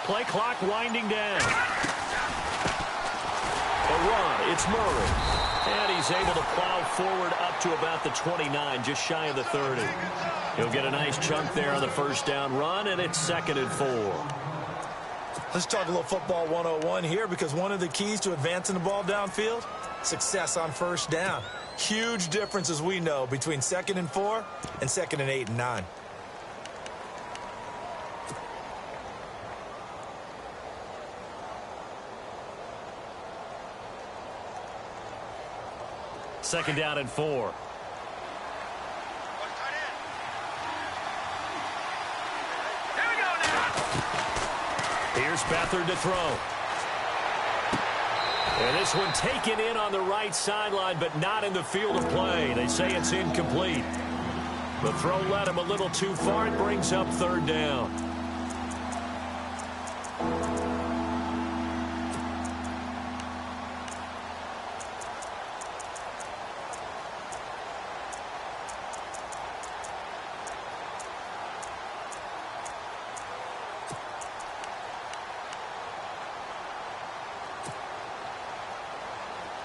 Play clock winding down. A run, it's Murray. And he's able to plow forward up to about the 29, just shy of the 30. He'll get a nice chunk there on the first down run, and it's 2nd and 4. Let's talk a little football 101 here, because one of the keys to advancing the ball downfield, success on first down. Huge difference, as we know, between 2nd and 4 and 2nd and 8 and 9. Second down and 4. Here's Beathard to throw. And this one taken in on the right sideline, but not in the field of play. They say it's incomplete. The throw led him a little too far. It brings up 3rd down.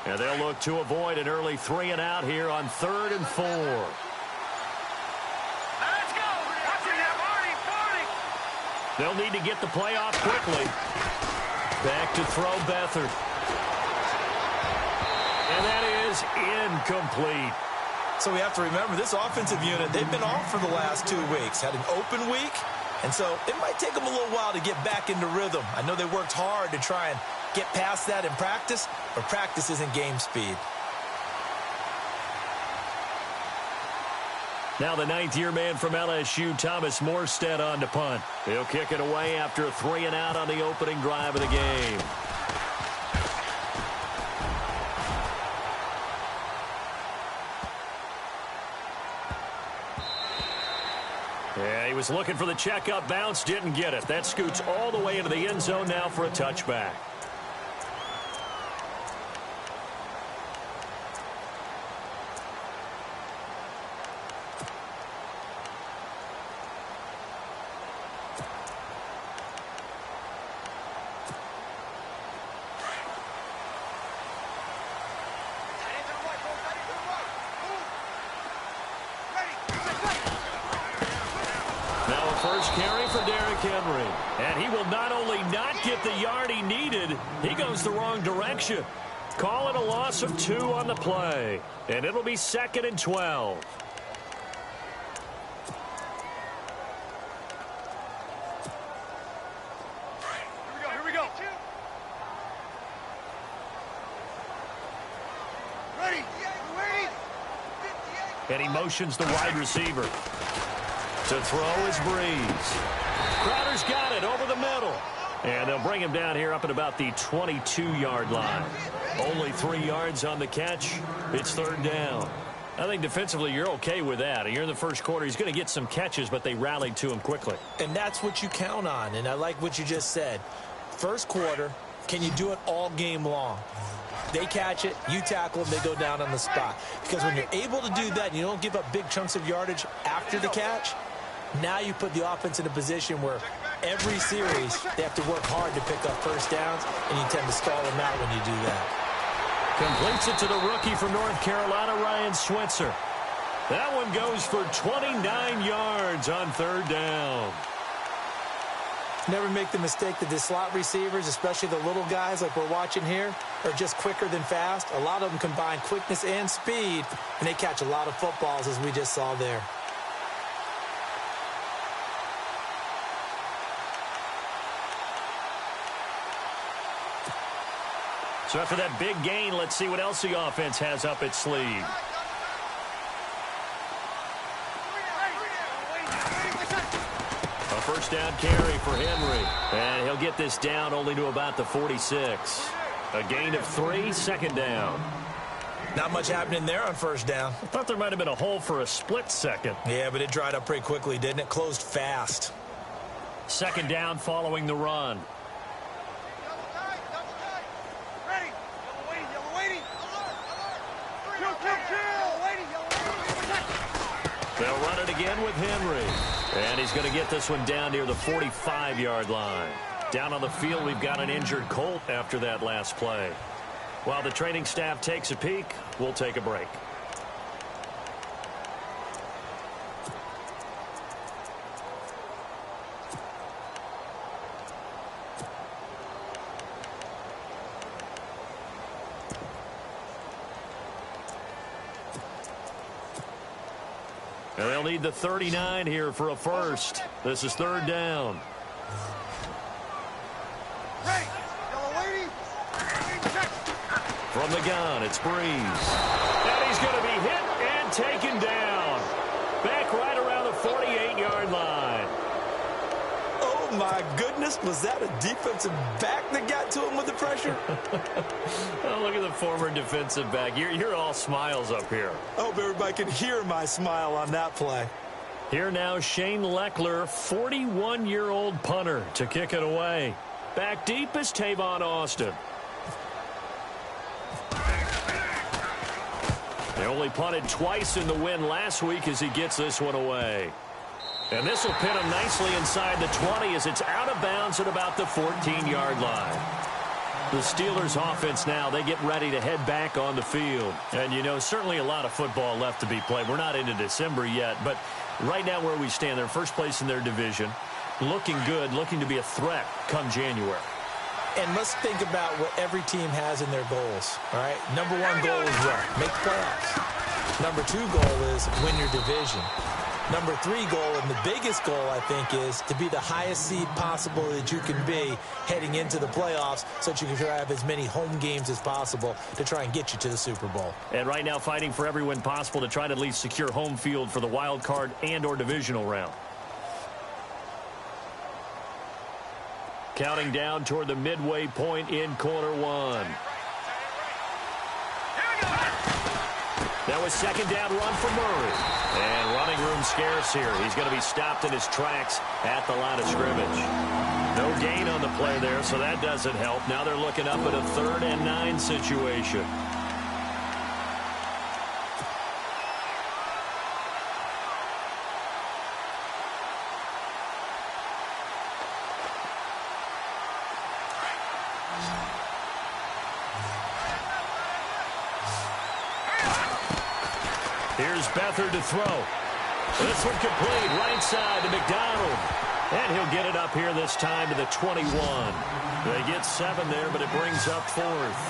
And they'll look to avoid an early 3 and out here on 3rd and 4. Let's go. They'll need to get the play off quickly. Back to throw Beathard. And that is incomplete. So we have to remember, this offensive unit, they've been off for the last 2 weeks. Had an open week, and so it might take them a little while to get back into rhythm. I know they worked hard to try and get past that in practice, but practice isn't game speed. Now the 9th-year man from LSU, Thomas Morstead, on to punt. He'll kick it away after a 3 and out on the opening drive of the game. Yeah, he was looking for the checkup bounce, didn't get it. That scoots all the way into the end zone now for a touchback. Carry for Derrick Henry. And he will not only not get the yard he needed, he goes the wrong direction. Call it a loss of 2 on the play. And it'll be 2nd and 12. Here we go. Ready. And he motions the wide receiver. To throw is Breeze. Crowder's got it over the middle. And they'll bring him down here up at about the 22-yard line. Only 3 yards on the catch. It's 3rd down. I think defensively you're okay with that. You're in the first quarter. He's going to get some catches, but they rallied to him quickly. And that's what you count on, and I like what you just said. First quarter, can you do it all game long? They catch it, you tackle them, they go down on the spot. Because when you're able to do that and you don't give up big chunks of yardage after the catch, now you put the offense in a position where every series they have to work hard to pick up first downs, and you tend to stall them out when you do that. Completes it to the rookie from North Carolina, Ryan Switzer. That one goes for 29 yards on 3rd down. Never make the mistake that the slot receivers, especially the little guys like we're watching here, are just quicker than fast. A lot of them combine quickness and speed, and they catch a lot of footballs, as we just saw there. So after that big gain, let's see what else the offense has up its sleeve. A first down carry for Henry. And he'll get this down only to about the 46. A gain of 3, 2nd down. Not much happening there on first down. I thought there might have been a hole for a split second. Yeah, but it dried up pretty quickly, didn't it? Closed fast. 2nd down following the run. They'll run it again with Henry. And he's going to get this one down near the 45-yard line. Down on the field, we've got an injured Colt after that last play. While the training staff takes a peek, we'll take a break. And they'll need the 39 here for a first. This is third down. From the gun, it's Breeze. And he's going to be hit and taken down. Back right around the 48-yard line. Oh, my goodness. Was that a defensive back that got to him with the pressure? Oh, look at the former defensive back. You're all smiles up here. I hope everybody can hear my smile on that play. Here now, Shane Leckler, 41-year-old punter to kick it away. Back deep is Tavon Austin. They only punted twice in the win last week as he gets this one away. And this will pin him nicely inside the 20 as it's out of bounds at about the 14-yard line. The Steelers offense now, they get ready to head back on the field. And, you know, certainly a lot of football left to be played. We're not into December yet, but right now where we stand, they're first place in their division. Looking good, looking to be a threat come January. And let's think about what every team has in their goals, all right? Number one goal is what? Make the playoffs. Number two goal is win your division. Number three goal, and the biggest goal, I think, is to be the highest seed possible that you can be heading into the playoffs so that you can have as many home games as possible to try and get you to the Super Bowl. And right now fighting for every win possible to try to at least secure home field for the wild card and or divisional round. Counting down toward the midway point in quarter one. That was second down run for Murray. And running room scarce here. He's going to be stopped in his tracks at the line of scrimmage. No gain on the play there, so that doesn't help. Now they're looking up at a 3rd and 9 situation. Here's Beathard to throw. This one complete, right side to McDonald. And he'll get it up here this time to the 21. They get 7 there, but it brings up 4th.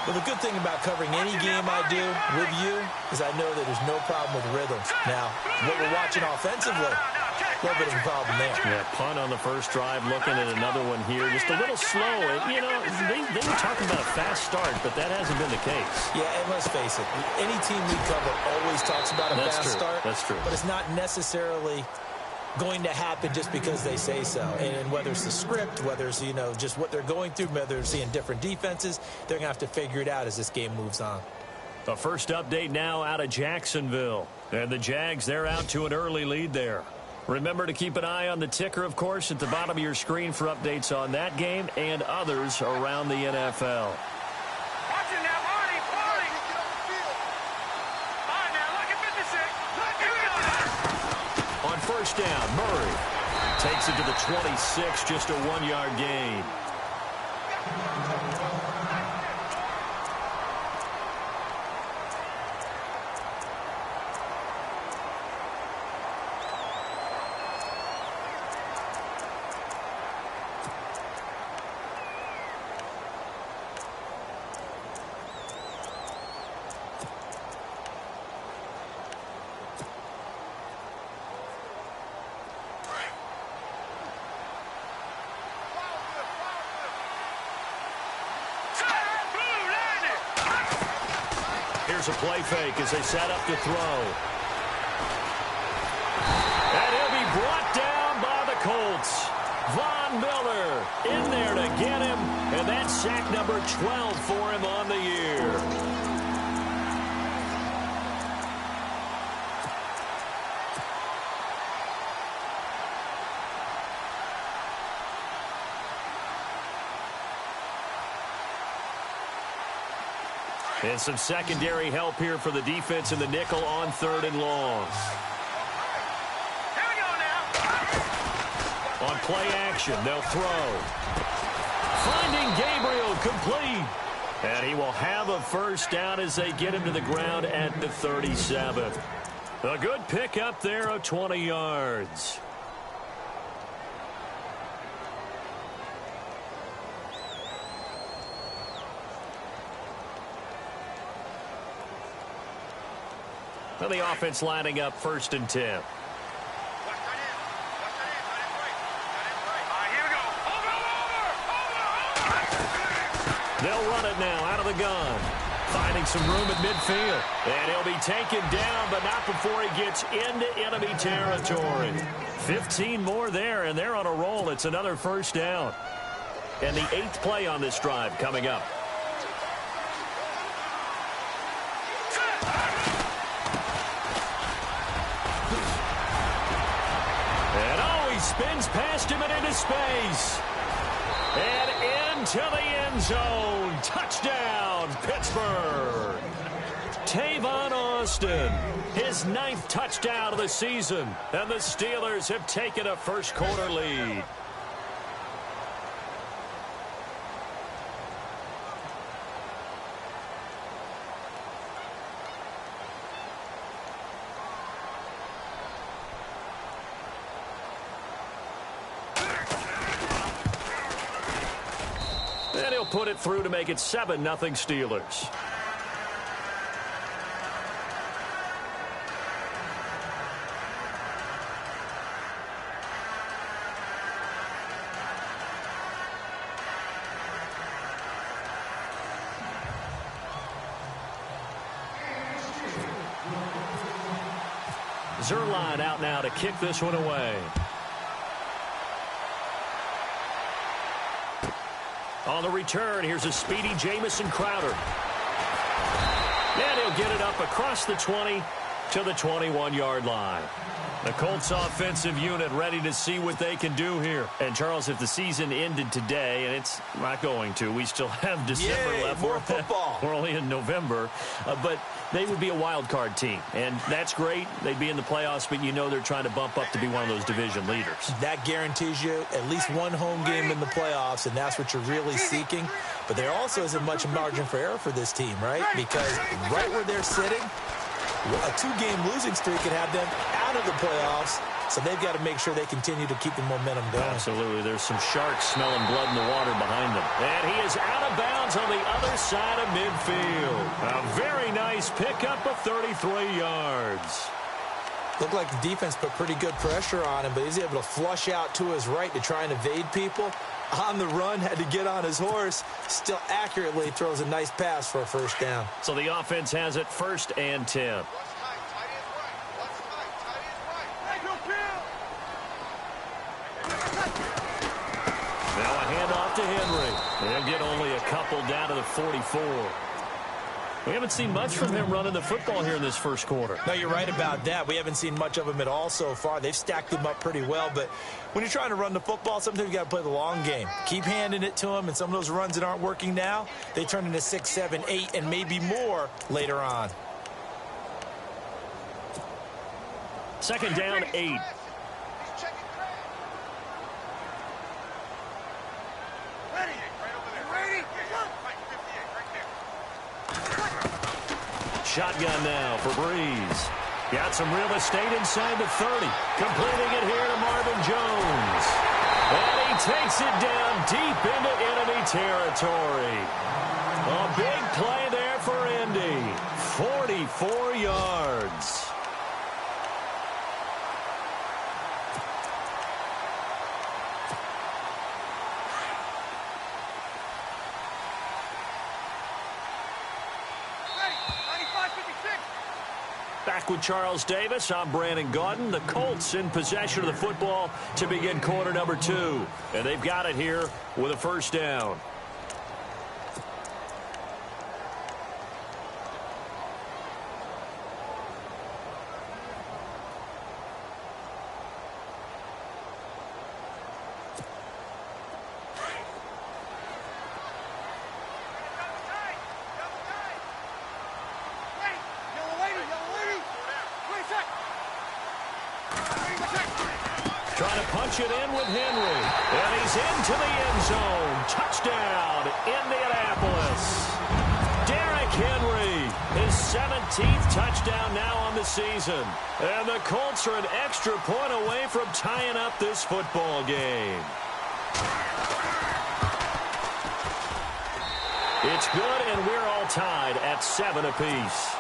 Well, the good thing about covering any game I do with you is I know that there's no problem with rhythm. Now, what we're watching offensively, a little bit of a problem there. Yeah, punt on the first drive, looking at another one here. Just a little slow. And, you know, they were talking about a fast start, but that hasn't been the case. Yeah, and let's face it, any team we cover always talks about a fast start. That's true. But it's not necessarily going to happen just because they say so. And whether it's the script, whether it's, you know, just what they're going through, whether they're seeing different defenses, they're going to have to figure it out as this game moves on. The first update now out of Jacksonville. And the Jags, they're out to an early lead there. Remember to keep an eye on the ticker, of course, at the bottom of your screen for updates on that game and others around the NFL. On first down, Murray takes it to the 26, just a 1-yard gain. Here's a play fake as they set up to throw. And he'll be brought down by the Colts. Von Miller in there to get him. And that's sack number 12 for him on the year. And some secondary help here for the defense in the nickel on 3rd and long. On play action, they'll throw. Finding Gabriel, complete. And he will have a first down as they get him to the ground at the 37. A good pickup there of 20 yards. Well, the offense lining up 1st and 10. They'll run it now out of the gun. Finding some room at midfield. And he'll be taken down, but not before he gets into enemy territory. 15 more there, and they're on a roll. It's another first down. And the 8th play on this drive coming up. And oh, he spins past him and into space. And into the end zone. Touchdown, Pittsburgh. Tavon Austin, his 9th touchdown of the season. And the Steelers have taken a first-quarter lead. And he'll put it through to make it 7-0 Steelers. Zerline out now to kick this one away. On the return, here's a speedy Jamison Crowder. And he'll get it up across the 20 to the 21-yard line. The Colts offensive unit ready to see what they can do here. And, Charles, if the season ended today, and it's not going to, we still have December left. More football. We're only in November. But they would be a wild card team. And that's great. They'd be in the playoffs, but you know they're trying to bump up to be one of those division leaders. That guarantees you at least one home game in the playoffs, and that's what you're really seeking. But there also isn't much margin for error for this team, right? Because right where they're sitting, a 2-game losing streak could have them out of the playoffs, so they've got to make sure they continue to keep the momentum going. Absolutely. There's some sharks smelling blood in the water behind them. And he is out of bounds on the other side of midfield. A very nice pickup of 33 yards. Looked like the defense put pretty good pressure on him, but he's able to flush out to his right to try and evade people. On the run, had to get on his horse. Still accurately throws a nice pass for a first down. So the offense has it 1st and 10. Now a handoff to Henry. They'll get only a couple down to the 44. We haven't seen much from him running the football here in this first quarter. No, you're right about that. We haven't seen much of him at all so far. They've stacked him up pretty well, but when you're trying to run the football, sometimes you got to play the long game. Keep handing it to him, and some of those runs that aren't working now, they turn into 6, 7, 8, and maybe more later on. 2nd down, 8. Shotgun now for Breeze. Got some real estate inside the 30. Completing it here to Marvin Jones. And he takes it down deep into enemy territory. A big play there for Indy. 44 yards. Back with Charles Davis, I'm Brandon Gaudin. The Colts in possession of the football to begin quarter number 2. And they've got it here with a first down. Trying to punch it in with Henry. And he's into the end zone. Touchdown, Indianapolis. Derrick Henry, his 17th touchdown now on the season. And the Colts are an extra point away from tying up this football game. It's good, and we're all tied at 7 apiece.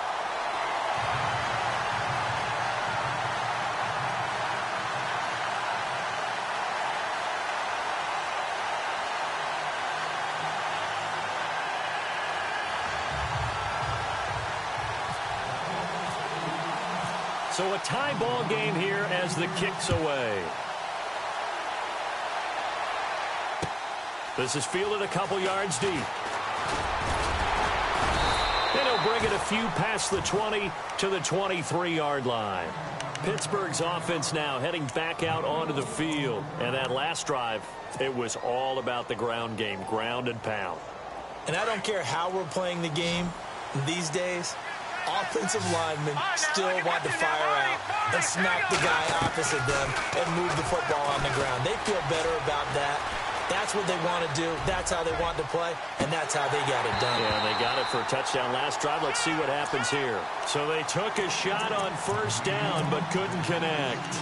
So a tie ball game here as the kick's away. This is fielded a couple yards deep. And he'll bring it a few past the 20 to the 23-yard line. Pittsburgh's offense now heading back out onto the field. And that last drive, it was all about the ground game, ground and pound. And I don't care how we're playing the game these days, offensive linemen still want to fire out and smack the guy opposite them and move the football on the ground. They feel better about that. That's what they want to do. That's how they want to play, and that's how they got it done. Yeah, they got it for a touchdown last drive. Let's see what happens here. So they took a shot on first down but couldn't connect.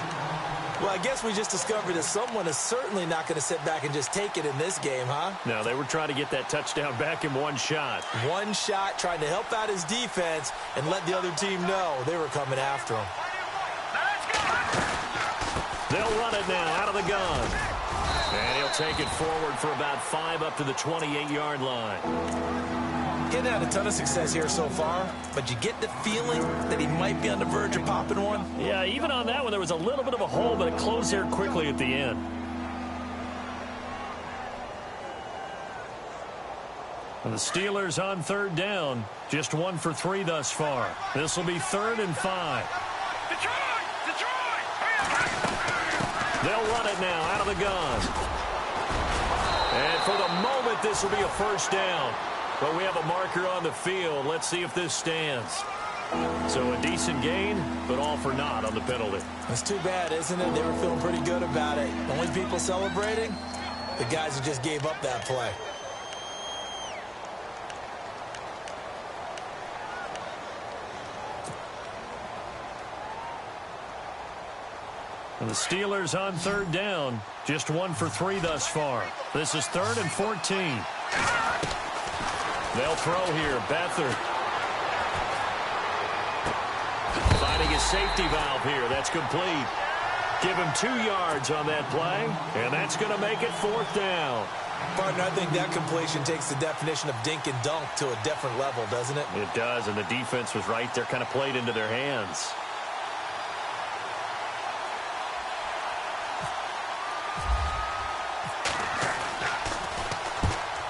Well, I guess we just discovered that someone is certainly not going to sit back and just take it in this game, huh? No, they were trying to get that touchdown back in one shot. One shot, trying to help out his defense and let the other team know they were coming after him. They'll run it now out of the gun. And he'll take it forward for about 5 up to the 28-yard line. Getting had a ton of success here so far, but you get the feeling that he might be on the verge of popping one. Yeah, even on that one, there was a little bit of a hole, but it closed there quickly at the end. And the Steelers on third down, just 1 for 3 thus far. This will be 3rd and 5. They'll run it now out of the gun. And for the moment, this will be a first down. But we have a marker on the field. Let's see if this stands. So a decent gain, but all for naught on the penalty. It's too bad, isn't it? They were feeling pretty good about it. The only people celebrating, the guys who just gave up that play. And the Steelers on third down, just 1 for 3 thus far. This is 3rd and 14. They'll throw here. Beathard finding his safety valve here. That's complete. Give him 2 yards on that play, and that's going to make it 4th down. Partner, I think that completion takes the definition of dink and dunk to a different level, doesn't it? It does, and the defense was right there, kind of played into their hands.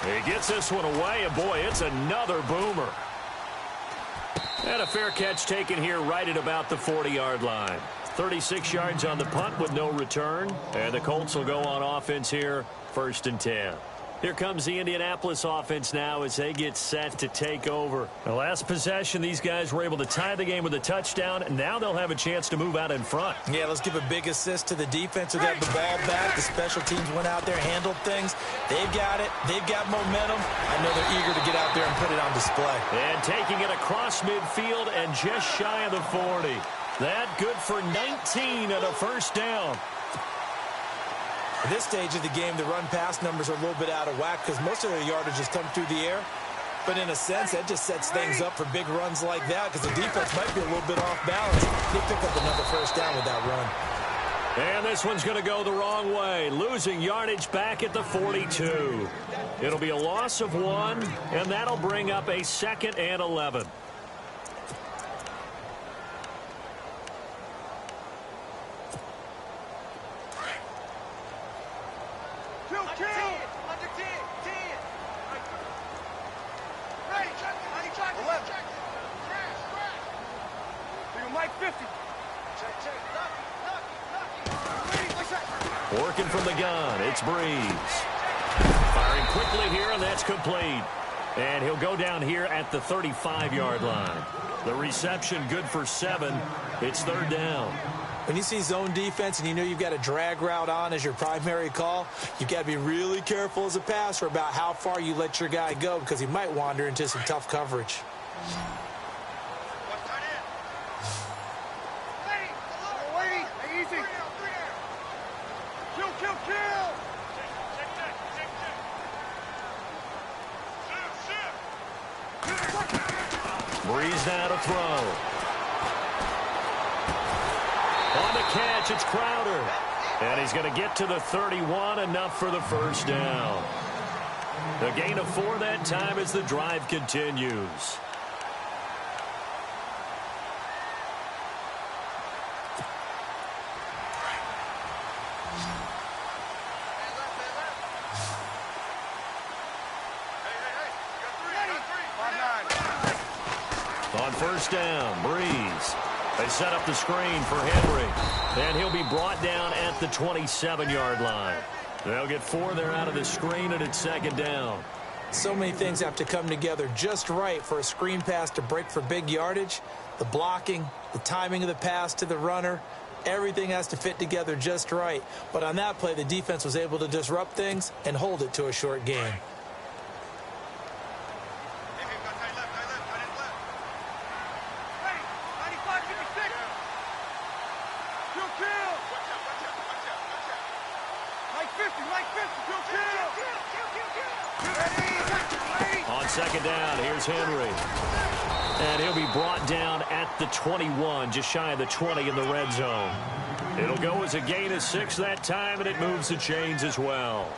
He gets this one away, and boy, it's another boomer. And a fair catch taken here right at about the 40-yard line. 36 yards on the punt with no return. And the Colts will go on offense here, 1st and 10. Here comes the Indianapolis offense now as they get set to take over. The last possession, these guys were able to tie the game with a touchdown, and now they'll have a chance to move out in front. Yeah, let's give a big assist to the defense who got the ball back. The special teams went out there, handled things. They've got it. They've got momentum. I know they're eager to get out there and put it on display. And taking it across midfield and just shy of the 40. That good for 19 and a first down. At this stage of the game, the run-pass numbers are a little bit out of whack because most of their yardage has come through the air. But in a sense, that just sets things up for big runs like that because the defense might be a little bit off balance. They pick up another first down with that run. And this one's going to go the wrong way, losing yardage back at the 42. It'll be a loss of 1, and that'll bring up a 2nd and 11. Working from the gun, it's Breeze. Firing quickly here, and that's complete. And he'll go down here at the 35-yard line. The reception good for 7. It's 3rd down. When you see zone defense and you know you've got a drag route on as your primary call, you've got to be really careful as a passer about how far you let your guy go because he might wander into some tough coverage. Breeze now to throw. On the catch, it's Crowder. And he's going to get to the 31, enough for the first down. A gain of 4 that time as the drive continues. On first down, Breeze. They set up the screen for Henry, and he'll be brought down at the 27-yard line. They'll get 4 there out of the screen, and it's second down. So many things have to come together just right for a screen pass to break for big yardage. The blocking, the timing of the pass to the runner, everything has to fit together just right. But on that play, the defense was able to disrupt things and hold it to a short gain. On second down, here's Henry. And he'll be brought down at the 21, just shy of the 20 in the red zone. It'll go as a gain of 6 that time, and it moves the chains as well.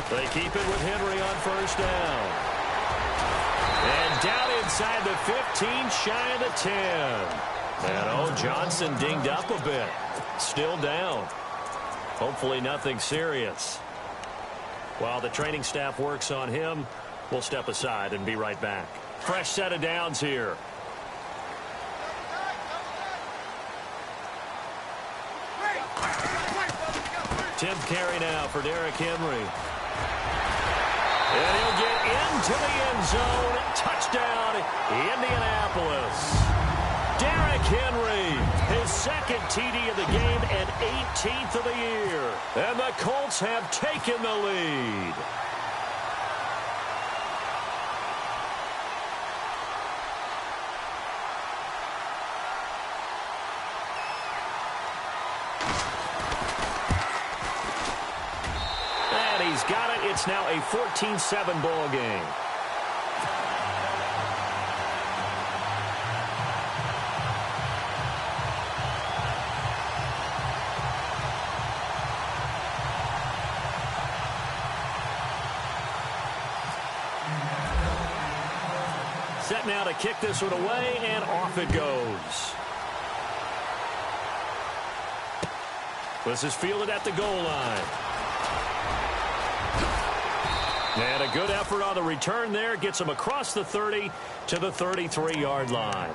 They keep it with Henry on first down. And down inside the 15, shy of the 10. And, Johnson dinged up a bit. Still down. Hopefully nothing serious. While the training staff works on him, we'll step aside and be right back. Fresh set of downs here. Tenth carry now for Derrick Henry. And he'll get into the end zone. Touchdown, Indianapolis. Derrick Henry, his second TD of the game and 18th of the year. And the Colts have taken the lead. He's got it. It's now a 14-7 ball game. Set now to kick this one away, and off it goes. This is fielded at the goal line. And a good effort on the return there. Gets him across the 30 to the 33-yard line.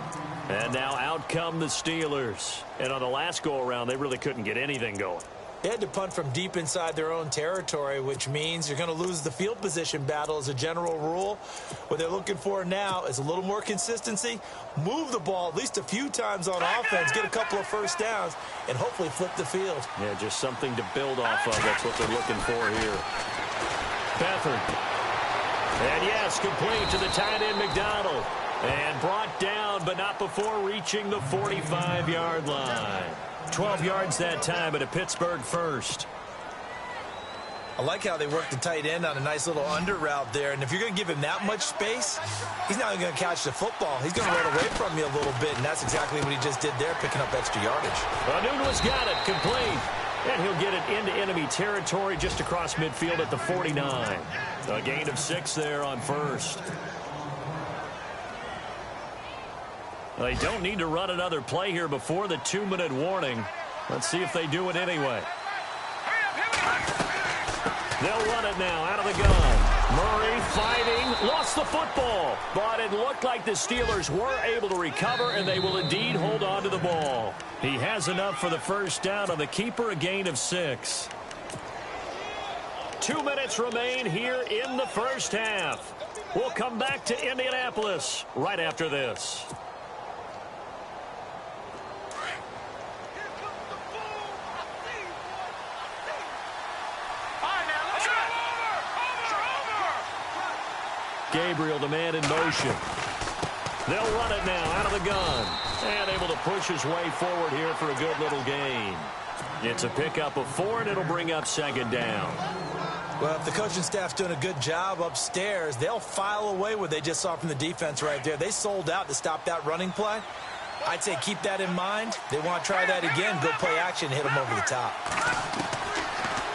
And now out come the Steelers. And on the last go-around, they really couldn't get anything going. They had to punt from deep inside their own territory, which means you're going to lose the field position battle as a general rule. What they're looking for now is a little more consistency, move the ball at least a few times on offense, get a couple of first downs, and hopefully flip the field. Yeah, just something to build off of. That's what they're looking for here. Beathard. And yes, complete to the tight end McDonald. And brought down, but not before reaching the 45-yard line. 12 yards that time at a Pittsburgh first. I like how they work the tight end on a nice little under route there. And if you're going to give him that much space, he's not going to catch the football. He's going to run away from you a little bit, and that's exactly what he just did there, picking up extra yardage. Nunes got it, complete. And he'll get it into enemy territory just across midfield at the 49. A gain of 6 there on first. They don't need to run another play here before the 2-minute warning. Let's see if they do it anyway. They'll run it now out of the gun. Murray fighting, lost the football, but it looked like the Steelers were able to recover, and they will indeed hold on to the ball. He has enough for the first down on the keeper, a gain of 6. 2 minutes remain here in the first half. We'll come back to Indianapolis right after this. Gabriel, the man in motion. They'll run it now out of the gun. And able to push his way forward here for a good little gain. It's a pickup of 4, and it'll bring up second down. Well, if the coaching staff's doing a good job upstairs, they'll file away what they just saw from the defense right there. They sold out to stop that running play. I'd say keep that in mind. They want to try that again, go play action, hit them over the top.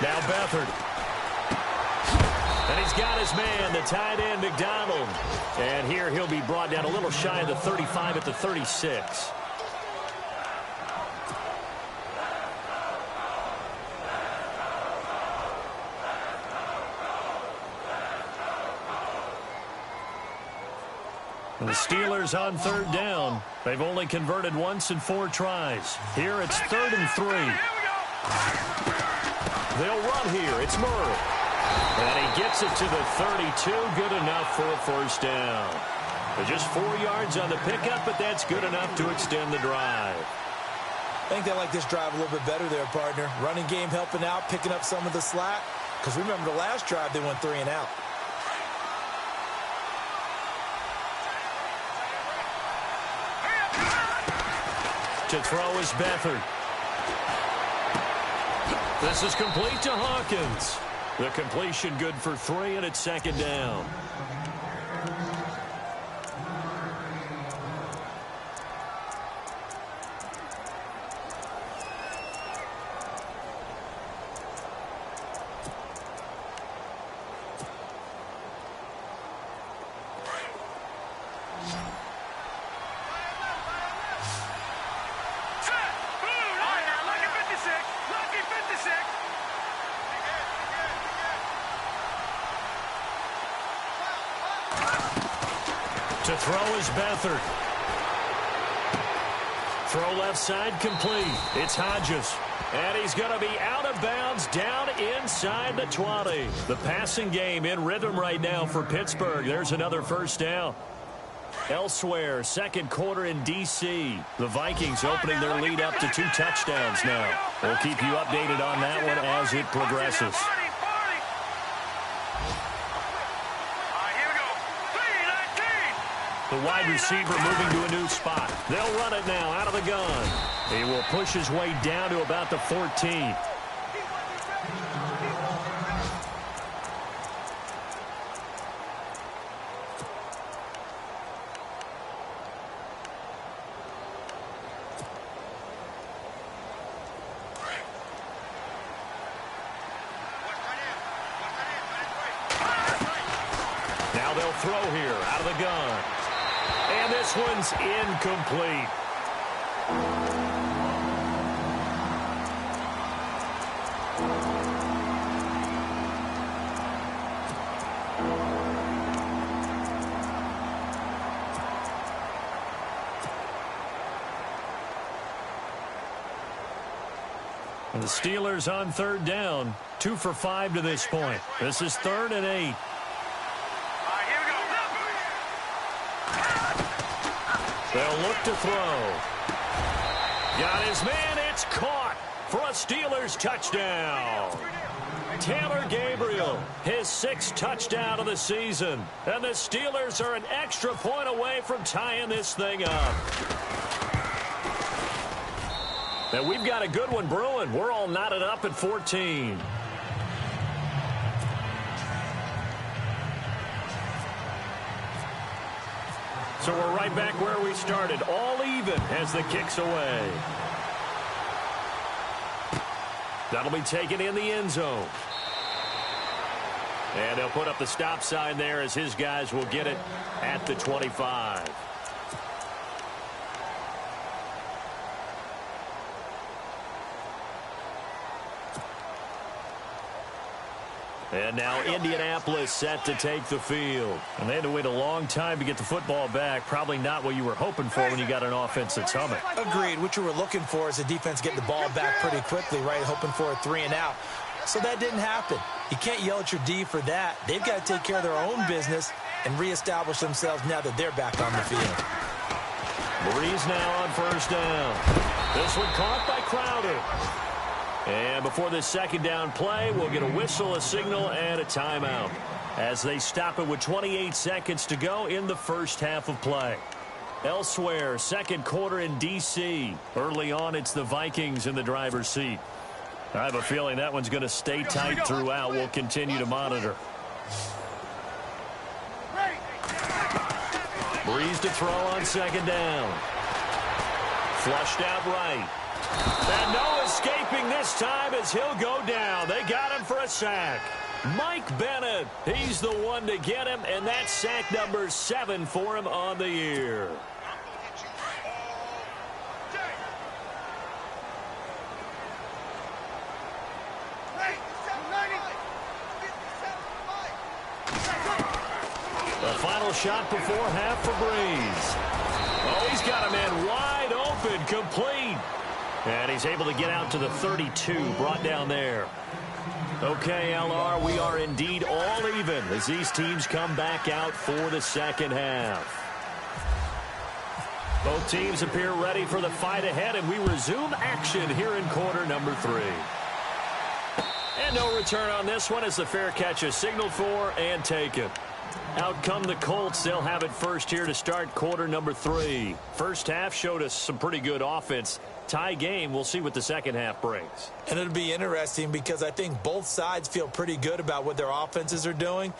Now Beathard. And he's got his man, the tight end, McDonald. And here he'll be brought down a little shy of the 35 at the 36. And the Steelers on third down. They've only converted once in 4 tries. Here it's 3rd and 3. They'll run here. It's Murray. And he gets it to the 32. Good enough for a first down. They're just 4 yards on the pickup, but that's good enough to extend the drive. I think they like this drive a little bit better there, partner. Running game helping out, picking up some of the slack. Because remember the last drive, they went 3 and out. To throw is Beathard. This is complete to Hawkins. The completion good for 3, and it's second down. To throw is Beathard. Throw left side complete. It's Hodges. And he's going to be out of bounds down inside the 20. The passing game in rhythm right now for Pittsburgh. There's another first down. Elsewhere, second quarter in D.C. The Vikings opening their lead up to 2 touchdowns now. We'll keep you updated on that one as it progresses. The wide receiver moving to a new spot. They'll run it now out of the gun. He will push his way down to about the 14. Now they'll throw here out of the gun. And this one's incomplete. And the Steelers on third down, 2 for 5 to this point. This is 3rd and 8. They'll look to throw. Got his man. It's caught for a Steelers touchdown. Taylor Gabriel, his 6th touchdown of the season. And the Steelers are an extra point away from tying this thing up. And we've got a good one brewing. We're all knotted up at 14. So we're right back where we started, all even as the kick's away. That'll be taken in the end zone. And they'll put up the stop sign there as his guys will get it at the 25. And now Indianapolis set to take the field. And they had to wait a long time to get the football back. Probably not what you were hoping for when you got an offense that's humming. Agreed. What you were looking for is the defense getting the ball back pretty quickly, right? Hoping for a 3-and-out. So that didn't happen. You can't yell at your D for that. They've got to take care of their own business and reestablish themselves now that they're back on the field. Breeze now on first down. This one caught by Crowder. And before this second down play, we'll get a whistle, a signal, and a timeout as they stop it with 28 seconds to go in the first half of play. Elsewhere, second quarter in D.C. Early on, it's the Vikings in the driver's seat. I have a feeling that one's going to stay tight throughout. We'll continue to monitor. Breeze to throw on second down. Flushed out right. And no escaping this time as he'll go down. They got him for a sack. Mike Bennett, he's the one to get him, and that's sack number 7 for him on the year. The final shot before half for Breeze. Oh, he's got a man wide open, complete. And he's able to get out to the 32, brought down there. Okay, LR, we are indeed all even as these teams come back out for the second half. Both teams appear ready for the fight ahead, and we resume action here in quarter number 3. And no return on this one as the fair catch is signaled for and taken. Out come the Colts. They'll have it first here to start quarter number 3. First half showed us some pretty good offense. Tie game. We'll see what the second half brings. And it'll be interesting because I think both sides feel pretty good about what their offenses are doing.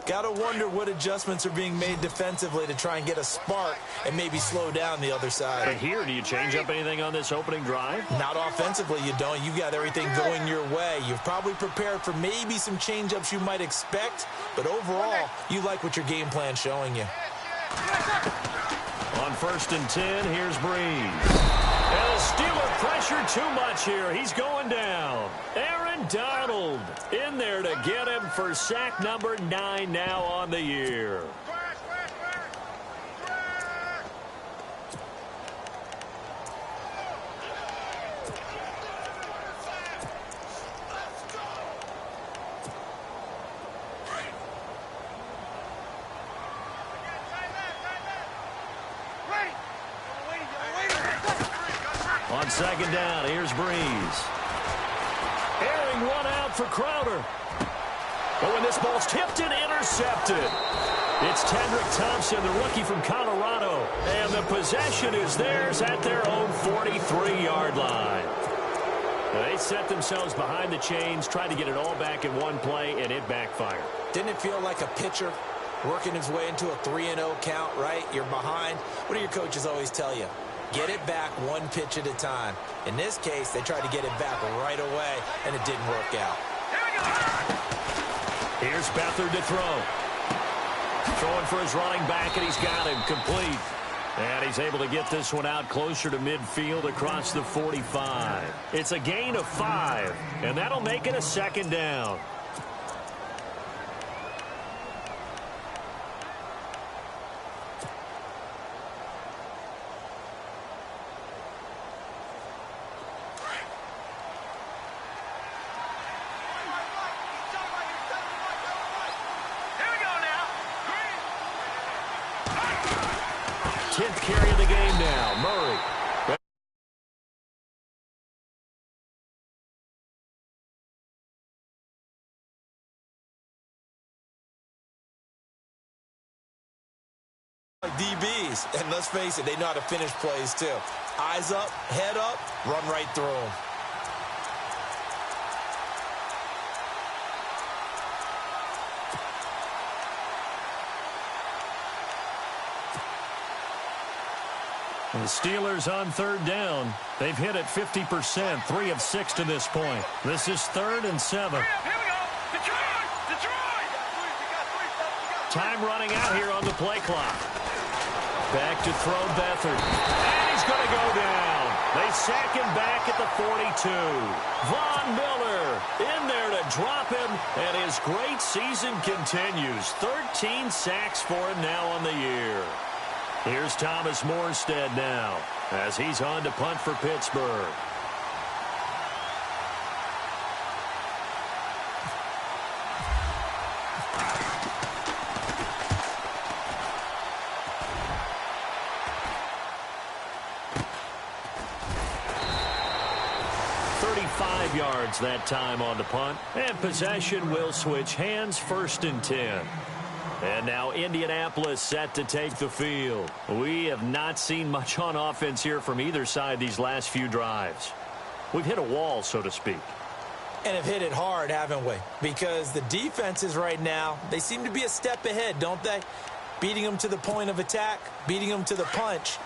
Got to wonder what adjustments are being made defensively to try and get a spark and maybe slow down the other side. But here, do you change up anything on this opening drive? Not offensively, you don't. You got everything going your way. You've probably prepared for maybe some change-ups you might expect, but overall, you like what your game plan's showing you. On first and 10, here's Breeze. And the Steeler pressure too much here. He's going down. Aaron Donald in there to get him for sack number 9 now on the year. On second down, here's Breeze. Airing one out for Crowder. Oh, and this ball's tipped and intercepted. It's Tendrick Thompson, the rookie from Colorado. And the possession is theirs at their own 43-yard line. They set themselves behind the chains, tried to get it all back in one play, and it backfired. Didn't it feel like a pitcher working his way into a 3-0 count, right? You're behind. What do your coaches always tell you? Get it back one pitch at a time. In this case, they tried to get it back right away, and it didn't work out. Here's Beathard to throw. Throwing for his running back, and he's got him complete. And he's able to get this one out closer to midfield across the 45. It's a gain of 5, and that'll make it a second down. Carry of the game now, Murray. DBs, and let's face it, they know how to finish plays too. Eyes up, head up, run right through them. The Steelers on third down. They've hit it 50%, 3 of 6 to this point. This is 3rd and 7. Here we go. Detroit! Time running out here on the play clock. Back to throw Beathard. And he's going to go down. They sack him back at the 42. Von Miller in there to drop him, and his great season continues. 13 sacks for him now on the year. Here's Thomas Morstead now as he's on to punt for Pittsburgh. Yards that time on the punt, and possession will switch hands, 1st and 10. And now Indianapolis set to take the field. We have not seen much on offense here from either side these last few drives. We've hit a wall, so to speak. And have hit it hard, haven't we? Because the defenses right now, they seem to be a step ahead, don't they? Beating them to the point of attack, beating them to the punch.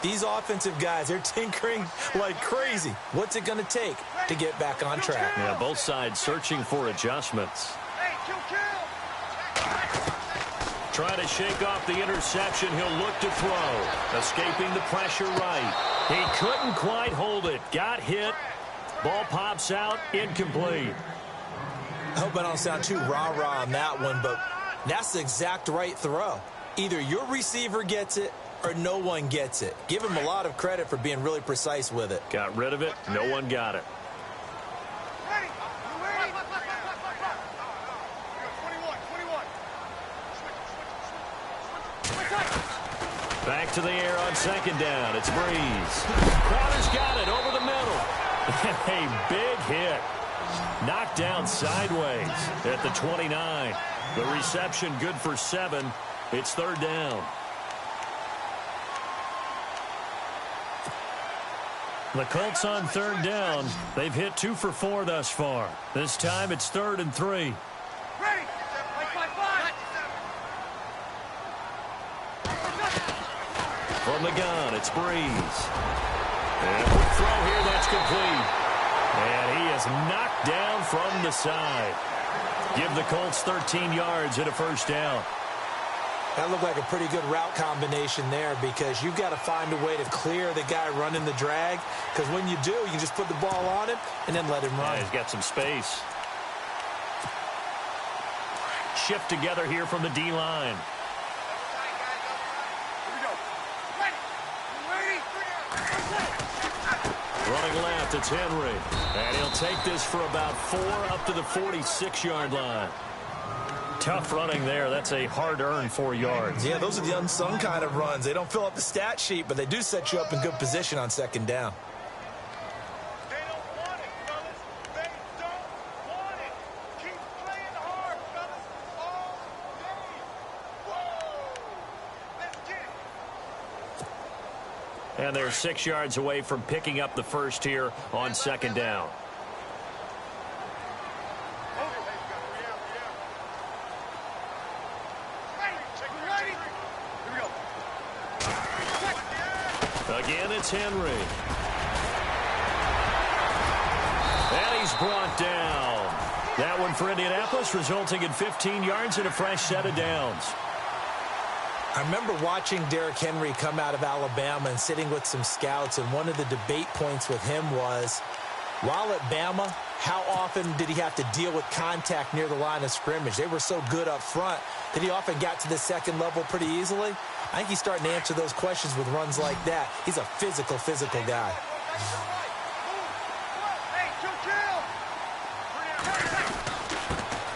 These offensive guys, they're tinkering like crazy. What's it going to take to get back on track? Yeah, both sides searching for adjustments. Trying to shake off the interception. He'll look to throw. Escaping the pressure right. He couldn't quite hold it. Got hit. Ball pops out. Incomplete. I hope I don't sound too rah-rah on that one, but that's the exact right throw. Either your receiver gets it or no one gets it. Give him a lot of credit for being really precise with it. Got rid of it. No one got it. Back to the air on 2nd down. It's Breeze. Crowder's got it over the middle. A big hit. Knocked down sideways at the 29. The reception good for 7. It's 3rd down. The Colts on 3rd down. They've hit 2 for 4 thus far. This time it's 3rd and 3. Ready. From the gun, it's Breeze. And a quick throw here, that's complete. And he is knocked down from the side. Give the Colts 13 yards and a 1st down. That looked like a pretty good route combination there because you've got to find a way to clear the guy running the drag, because when you do, you can just put the ball on him and then let him run. Yeah, he's got some space. Shift together here from the D-line. Running left, it's Henry. And he'll take this for about 4 up to the 46-yard line. Tough running there. That's a hard-earned 4 yards. Yeah, those are the unsung kind of runs. They don't fill up the stat sheet, but they do set you up in good position on 2nd down. They don't want it, fellas. They don't want it. Keep playing hard, fellas. All day. Whoa! Let's get it. And they're 6 yards away from picking up the first here on 2nd down. Again, it's Henry. And he's brought down. That one for Indianapolis, resulting in 15 yards and a fresh set of downs. I remember watching Derrick Henry come out of Alabama and sitting with some scouts, and one of the debate points with him was, while at Bama, how often did he have to deal with contact near the line of scrimmage? They were so good up front that he often got to the 2nd level pretty easily. I think he's starting to answer those questions with runs like that. He's a physical guy.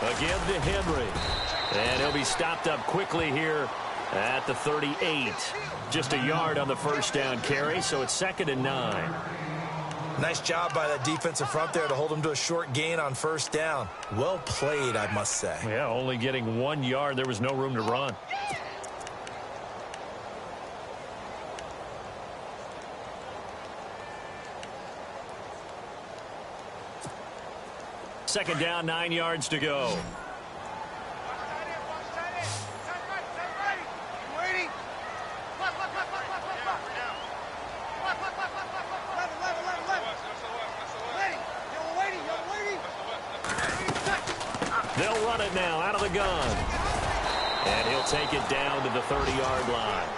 Again to Henry. And he'll be stopped up quickly here at the 38. Just a yard on the 1st down carry, so it's 2nd and 9. Nice job by that defensive front there to hold him to a short gain on 1st down. Well played, I must say. Yeah, only getting 1 yard. There was no room to run. Second down, 9 yards to go. They'll run it now out of the gun. And he'll take it down to the 30-yard line.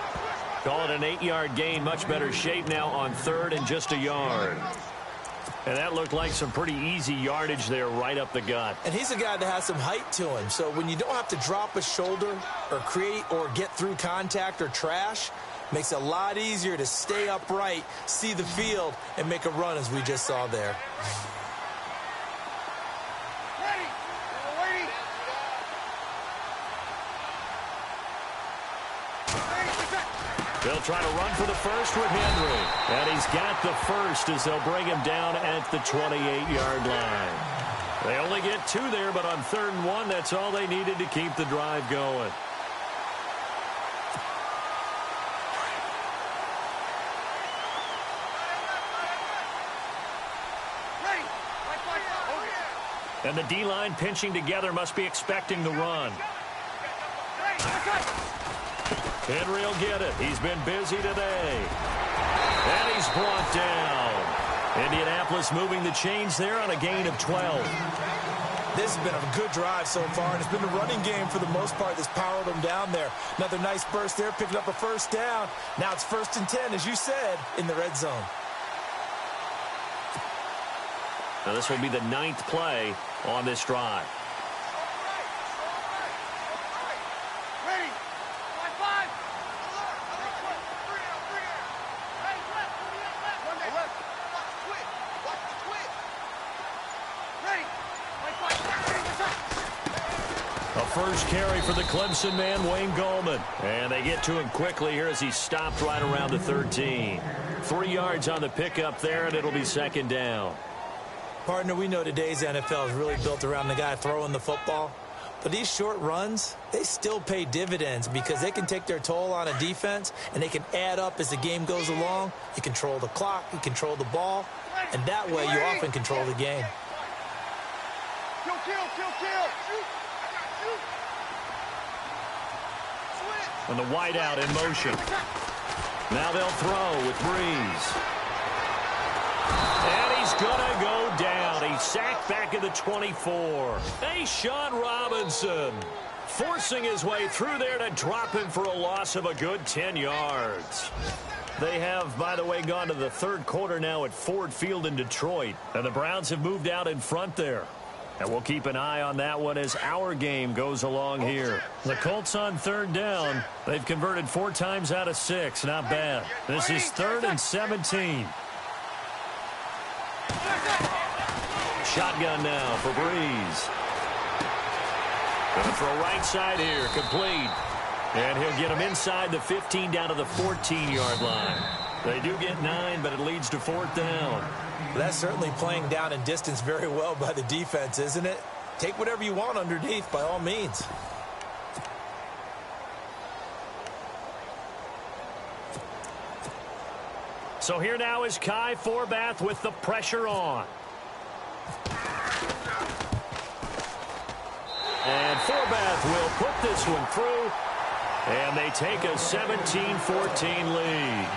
Call it an 8-yard gain. Much better shape now on third and just a yard. And that looked like some pretty easy yardage there right up the gut. And he's a guy that has some height to him. So when you don't have to drop a shoulder or create or get through contact or trash, makes it a lot easier to stay upright, see the field, and make a run as we just saw there. They'll try to run for the first with Henry. And he's got the first as they'll bring him down at the 28-yard line. They only get 2 there, but on 3rd and 1, that's all they needed to keep the drive going. And the D-line pinching together must be expecting the run. Henry will get it. He's been busy today. And he's brought down. Indianapolis moving the chains there on a gain of 12. This has been a good drive so far, and it's been the running game for the most part that's powered them down there. Another nice burst there, picking up a first down. Now it's 1st and 10, as you said, in the red zone. Now this will be the 9th play on this drive. First carry for the Clemson man, Wayne Gallman. And they get to him quickly here as he stopped right around the 13. 3 yards on the pickup there, and it'll be 2nd down. Partner, we know today's NFL is really built around the guy throwing the football. But these short runs, they still pay dividends because they can take their toll on a defense, and they can add up as the game goes along. You control the clock, you control the ball, and that way you often control the game. Kill. And the wideout in motion. Now they'll throw with Breeze. And he's going to go down. He's sacked back at the 24. Hey, Sean Robinson forcing his way through there to drop him for a loss of a good 10 yards. They have, by the way, gone to the 3rd quarter now at Ford Field in Detroit. And the Browns have moved out in front there. And we'll keep an eye on that one as our game goes along here. The Colts on 3rd down. They've converted 4 times out of 6. Not bad. This is 3rd and 17. Shotgun now for Breeze. Going to throw right side here. Complete. And he'll get him inside the 15 down to the 14-yard line. They do get 9, but it leads to 4th down. That's certainly playing down in distance very well by the defense, isn't it? Take whatever you want underneath, by all means. So here now is Kai Forbath with the pressure on. And Forbath will put this one through. And they take a 17-14 lead.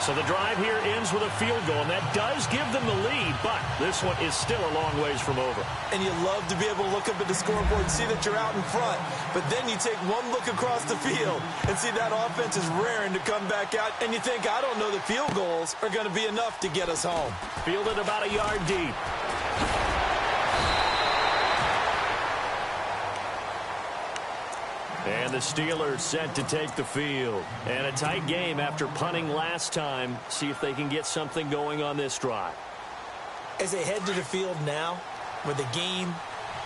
So the drive here ends with a field goal, and that does give them the lead, but this one is still a long ways from over. And you love to be able to look up at the scoreboard and see that you're out in front, but then you take one look across the field and see that offense is raring to come back out, and you think, I don't know that field goals are going to be enough to get us home. Fielded about a yard deep. And the Steelers set to take the field. And a tight game after punting last time. See if they can get something going on this drive. As they head to the field now, with the game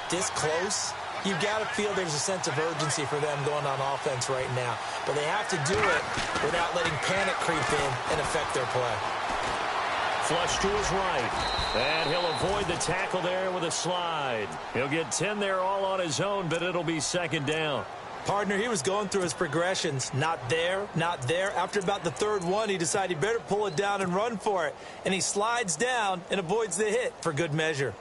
this close, you've got to feel there's a sense of urgency for them going on offense right now. But they have to do it without letting panic creep in and affect their play. Flush to his right. And he'll avoid the tackle there with a slide. He'll get 10 there all on his own, but it'll be 2nd down. Partner, he was going through his progressions. Not there, not there. After about the 3rd one, he decided he better pull it down and run for it. And he slides down and avoids the hit for good measure.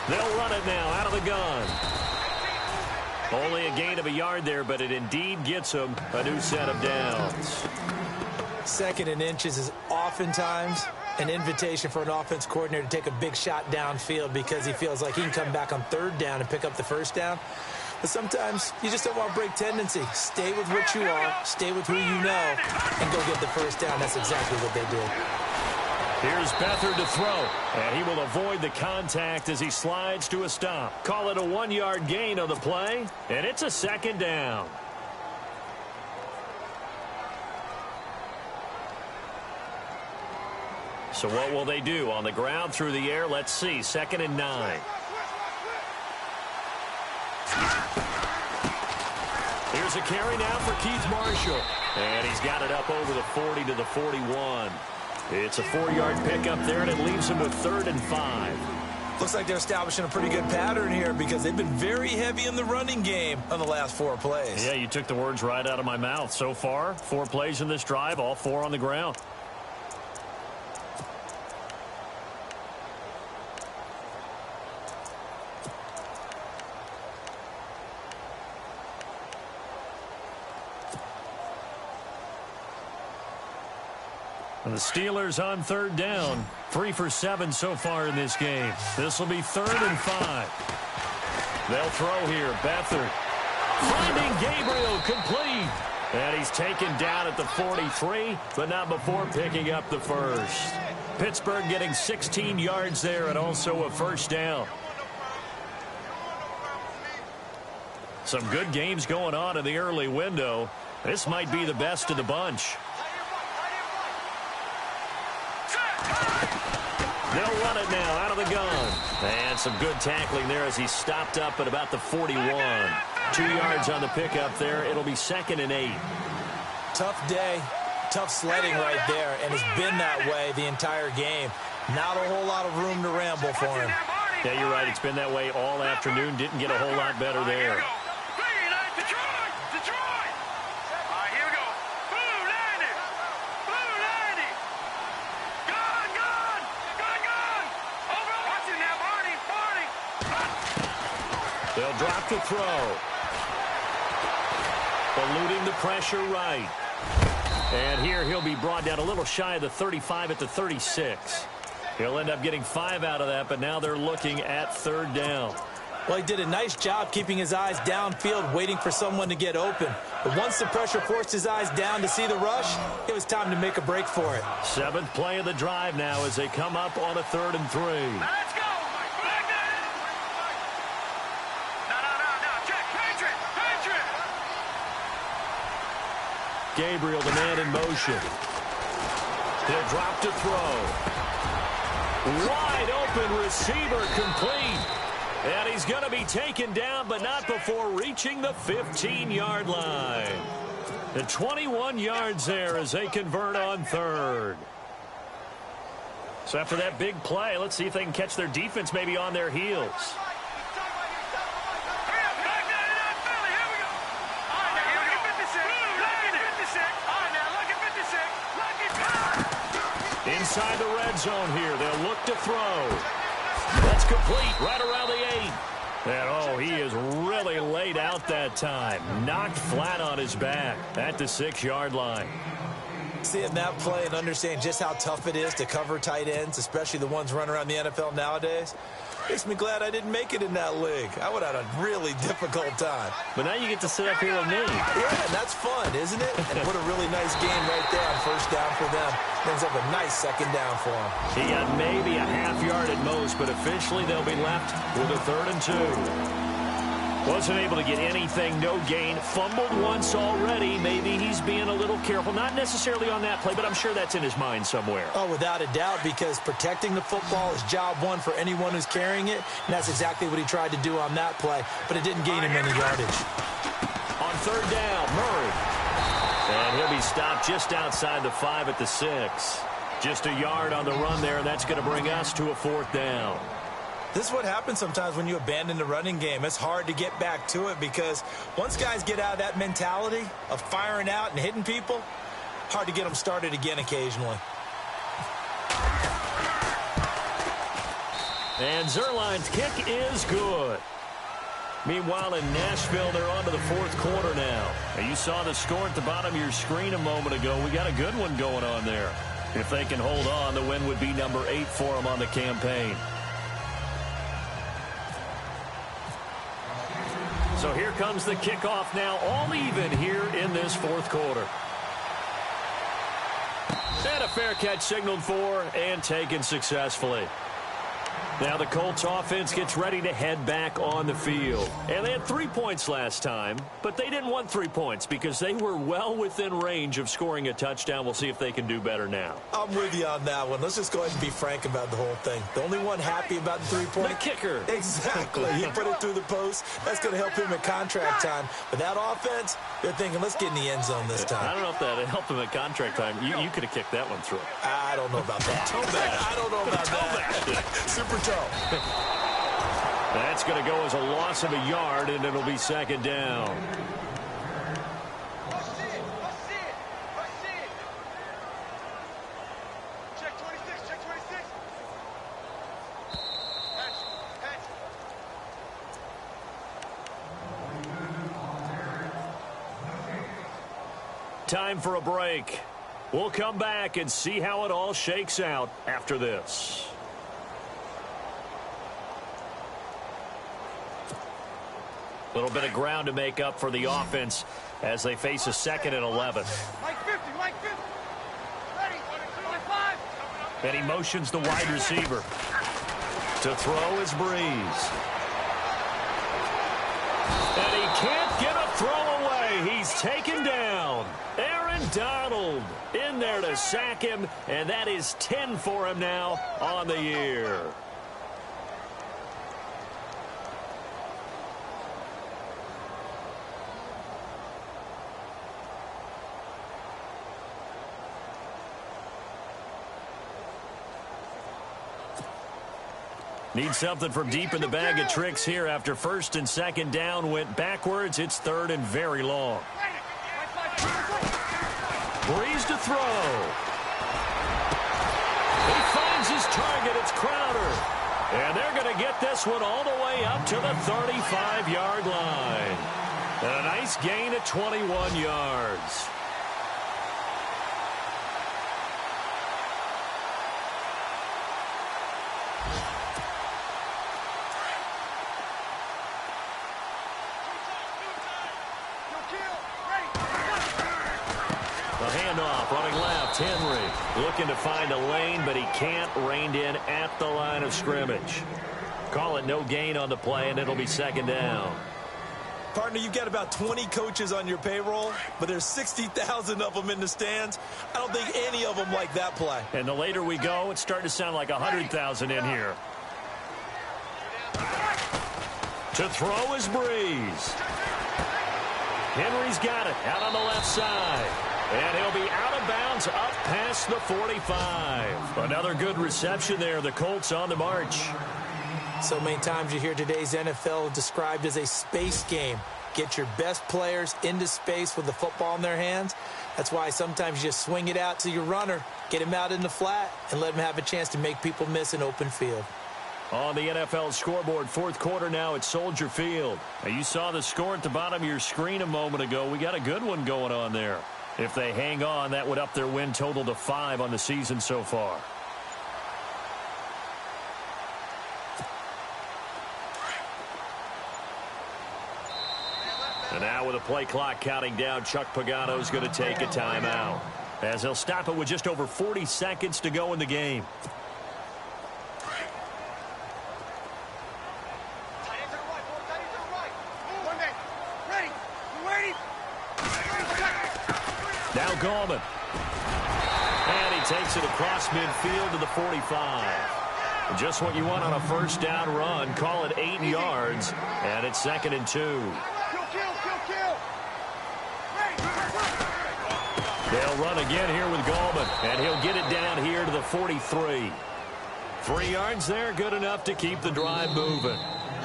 They'll run it now out of the gun. Only a gain of a yard there, but it indeed gets them a new set of downs. 2nd and inches is oftentimes an invitation for an offense coordinator to take a big shot downfield because he feels like he can come back on third down and pick up the first down. But sometimes you just don't want to break tendency. Stay with what you are, stay with who you know, and go get the first down. That's exactly what they did. Here's Beathard to throw, and he will avoid the contact as he slides to a stop. Call it a 1-yard gain on the play, and it's a second down. So what will they do? On the ground, through the air, let's see. 2nd and 9. Here's a carry now for Keith Marshall. And he's got it up over the 40 to the 41. It's a 4-yard pickup there, and it leaves him with 3rd and 5. Looks like they're establishing a pretty good pattern here because they've been very heavy in the running game on the last 4 plays. Yeah, you took the words right out of my mouth. So far, 4 plays in this drive, all 4 on the ground. And the Steelers on 3rd down. 3 for 7 so far in this game. This will be 3rd and 5. They'll throw here. Beathard finding Gabriel complete. And he's taken down at the 43, but not before picking up the first. Pittsburgh getting 16 yards there and also a first down. Some good games going on in the early window. This might be the best of the bunch. They'll run it now out of the gun. And some good tackling there as he stopped up at about the 41. 2 yards on the pickup there. It'll be 2nd and 8. Tough day, tough sledding right there, and it's been that way the entire game. Not a whole lot of room to ramble for him. Yeah, you're right. It's been that way all afternoon. Didn't get a whole lot better there. They'll drop the throw. Eluding the pressure right. And here he'll be brought down a little shy of the 35 at the 36. He'll end up getting 5 out of that, but now they're looking at 3rd down. Well, he did a nice job keeping his eyes downfield, waiting for someone to get open. But once the pressure forced his eyes down to see the rush, it was time to make a break for it. 7th play of the drive now as they come up on a 3rd and 3. Let's go! Gabriel, the man in motion. He'll drop to throw. Wide open receiver complete. And he's going to be taken down, but not before reaching the 15-yard line. The 21 yards there as they convert on 3rd. So after that big play, let's see if they can catch their defense maybe on their heels. Inside the red zone here. They'll look to throw. That's complete right around the 8. And, oh, he is really laid out that time. Knocked flat on his back at the 6-yard line. Seeing that play and understanding just how tough it is to cover tight ends, especially the ones running around the NFL nowadays, makes me glad I didn't make it in that league. I would have had a really difficult time. But now you get to sit up here with me. Yeah, and that's fun, isn't it? And what a really nice game right there on 1st down for them. Ends up a nice 2nd down for him. He got maybe a half yard at most, but officially they'll be left with a 3rd and 2. Wasn't able to get anything, no gain. Fumbled once already. Maybe he's being a little careful. Not necessarily on that play, but I'm sure that's in his mind somewhere. Oh, without a doubt, because protecting the football is job one for anyone who's carrying it, and that's exactly what he tried to do on that play, but it didn't gain him any yardage. On 3rd down, Murray. And he'll be stopped just outside the 5 at the 6. Just a yard on the run there, and that's going to bring us to a 4th down. This is what happens sometimes when you abandon the running game. It's hard to get back to it because once guys get out of that mentality of firing out and hitting people, hard to get them started again occasionally. And Zerline's kick is good. Meanwhile, in Nashville, they're on to the 4th quarter now. And you saw the score at the bottom of your screen a moment ago. We got a good one going on there. If they can hold on, the win would be number 8 for them on the campaign. So here comes the kickoff now, all even here in this fourth quarter. And a fair catch signaled for and taken successfully. Now the Colts offense gets ready to head back on the field. And they had 3 points last time, but they didn't want 3 points because they were well within range of scoring a touchdown. We'll see if they can do better now. I'm with you on that one. Let's just go ahead and be frank about the whole thing. The only one happy about the 3-point. The kicker. Exactly. He put it through the post. That's going to help him at contract time. But that offense, they're thinking, let's get in the end zone this time. I don't know if that helped him at contract time. You could have kicked that one through. I don't know about that. I don't know about that. Super toe. That's going to go as a loss of a yard, and it'll be second down. Check 26, check 26. Patch. Time for a break. We'll come back and see how it all shakes out after this. A little bit of ground to make up for the offense as they face a 2nd and 11. Mike 50, Mike 50. Ready, 25. And he motions the wide receiver. To throw is Breeze. And he can't get a throw away. He's taken down. Aaron Donald in there to sack him, and that is 10 for him now on the year. Need something from deep in the bag of tricks here after 1st and 2nd down went backwards. It's 3rd and very long. Breeze to throw. He finds his target. It's Crowder. And they're going to get this one all the way up to the 35-yard line. And a nice gain of 21 yards. Handoff, running left, Henry looking to find a lane, but he can't, reined in at the line of scrimmage. Call it no gain on the play, and it'll be 2nd down. Partner, you've got about 20 coaches on your payroll, but there's 60,000 of them in the stands. I don't think any of them like that play. And the later we go, it's starting to sound like 100,000 in here. To throw is Breeze. Henry's got it out on the left side. And he'll be out of bounds up past the 45. Another good reception there. The Colts on the march. So many times you hear today's NFL described as a space game. Get your best players into space with the football in their hands. That's why sometimes you just swing it out to your runner, get him out in the flat, and let him have a chance to make people miss an open field. On the NFL scoreboard, 4th quarter now at Soldier Field. Now you saw the score at the bottom of your screen a moment ago. We got a good one going on there. If they hang on, that would up their win total to 5 on the season so far. And now with a play clock counting down, Chuck Pagano's going to take a timeout, as he'll stop it with just over 40 seconds to go in the game. Now Gallman. And he takes it across midfield to the 45. Just what you want on a 1st down run. Call it 8 yards. And it's 2nd and 2. They'll run again here with Gallman. And he'll get it down here to the 43. 3 yards there, good enough to keep the drive moving.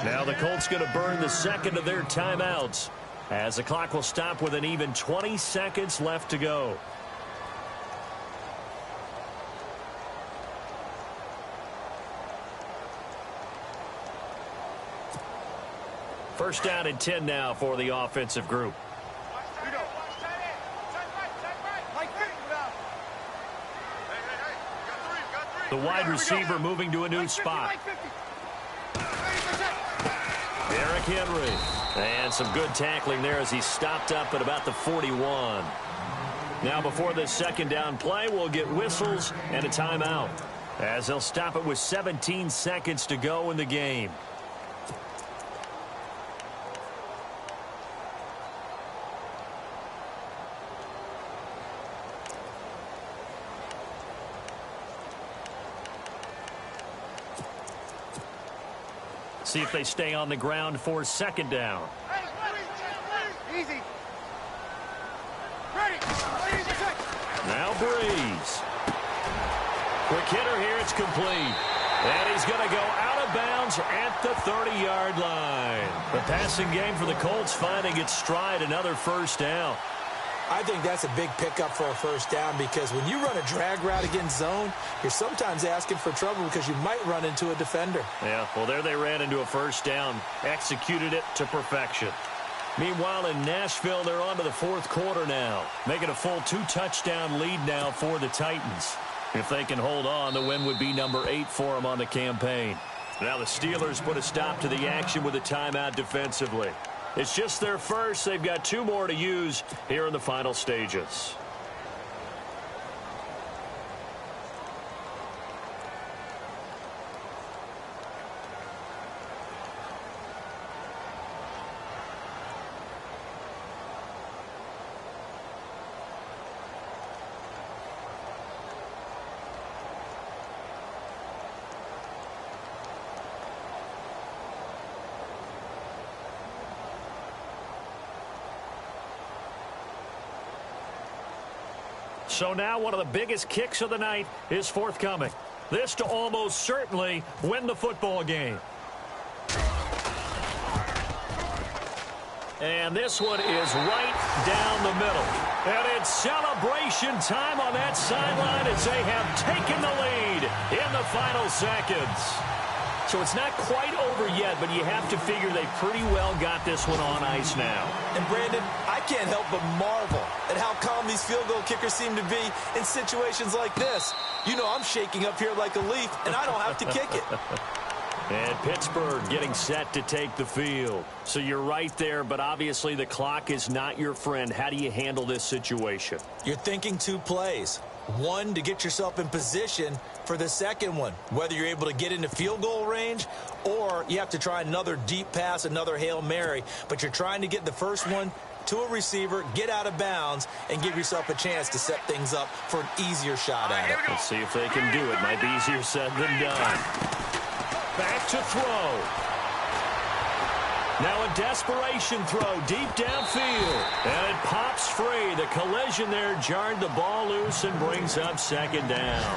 Now the Colts going to burn the 2nd of their timeouts, as the clock will stop with an even 20 seconds left to go. First down and 10 now for the offensive group. The wide receiver moving to a new spot. Derrick Henry. And some good tackling there as he stopped up at about the 41. Now before this second down play, we'll get whistles and a timeout, as they'll stop it with 17 seconds to go in the game. See if they stay on the ground for second down. Easy. Ready. Now Breeze. Quick hitter here. It's complete. And he's going to go out of bounds at the 30-yard line. The passing game for the Colts finding its stride, another first down. I think that's a big pickup for a first down, because when you run a drag route against zone, you're sometimes asking for trouble because you might run into a defender. Yeah, well, there they ran into a first down, executed it to perfection. Meanwhile, in Nashville, they're on to the fourth quarter now, making a full 2-touchdown lead now for the Titans. If they can hold on, the win would be number 8 for them on the campaign. Now the Steelers put a stop to the action with a timeout defensively. It's just their first. They've got 2 more to use here in the final stages. So now one of the biggest kicks of the night is forthcoming. This to almost certainly win the football game. And this one is right down the middle. And it's celebration time on that sideline as they have taken the lead in the final seconds. So it's not quite over yet, but you have to figure they pretty well got this one on ice now. And, Brandon, I can't help but marvel at how calm these field goal kickers seem to be in situations like this. You know, I'm shaking up here like a leaf, and I don't have to kick it. And Pittsburgh getting set to take the field. So you're right there, but obviously the clock is not your friend. How do you handle this situation? You're thinking 2 plays. One, to get yourself in position for the second one, whether you're able to get into field goal range or you have to try another deep pass, another Hail Mary. But you're trying to get the first one to a receiver, get out of bounds, and give yourself a chance to set things up for an easier shot at it. Let's see if they can do it. Might be easier said than done. Back to throw. Now a desperation throw deep downfield. And it pops free. The collision there jarred the ball loose and brings up second down.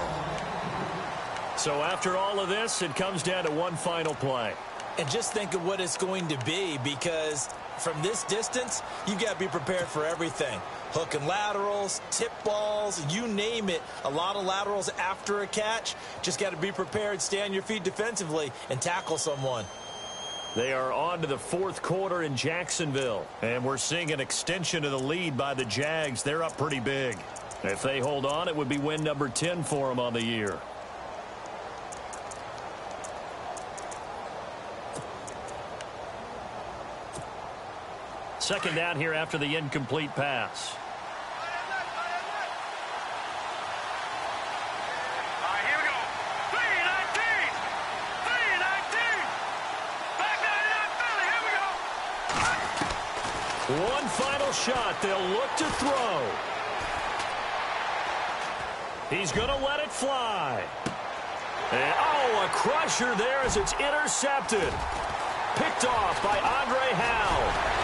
So after all of this, it comes down to one final play. And just think of what it's going to be, because from this distance, you've got to be prepared for everything. Hook and laterals, tip balls, you name it. A lot of laterals after a catch. Just got to be prepared, stay on your feet defensively, and tackle someone. They are on to the fourth quarter in Jacksonville. And we're seeing an extension of the lead by the Jags. They're up pretty big. If they hold on, it would be win number 10 for them on the year. Second down here after the incomplete pass. All right, here we go. 3-19. 3-19. Back 99 Philly. Here we go. One final shot. They'll look to throw. He's going to let it fly. And, oh, a crusher there as it's intercepted. Picked off by Andre Howe.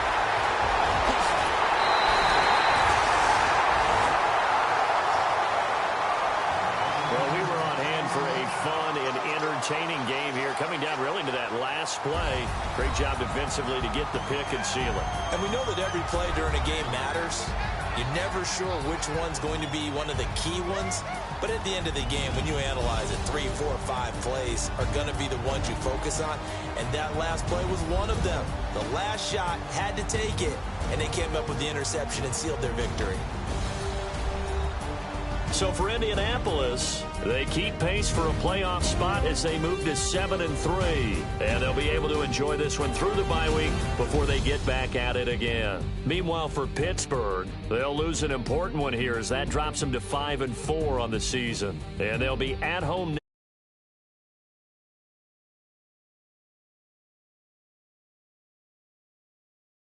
Fun and entertaining game here, coming down really to that last play. Great job defensively to get the pick and seal it. And we know that every play during a game matters. You're never sure which one's going to be one of the key ones. But at the end of the game, when you analyze it, 3, 4, 5 plays are going to be the ones you focus on. And that last play was one of them. The last shot had to take it, and they came up with the interception and sealed their victory. So for Indianapolis, they keep pace for a playoff spot as they move to 7-3. And they'll be able to enjoy this one through the bye week before they get back at it again. Meanwhile, for Pittsburgh, they'll lose an important one here as that drops them to 5-4 on the season. And they'll be at home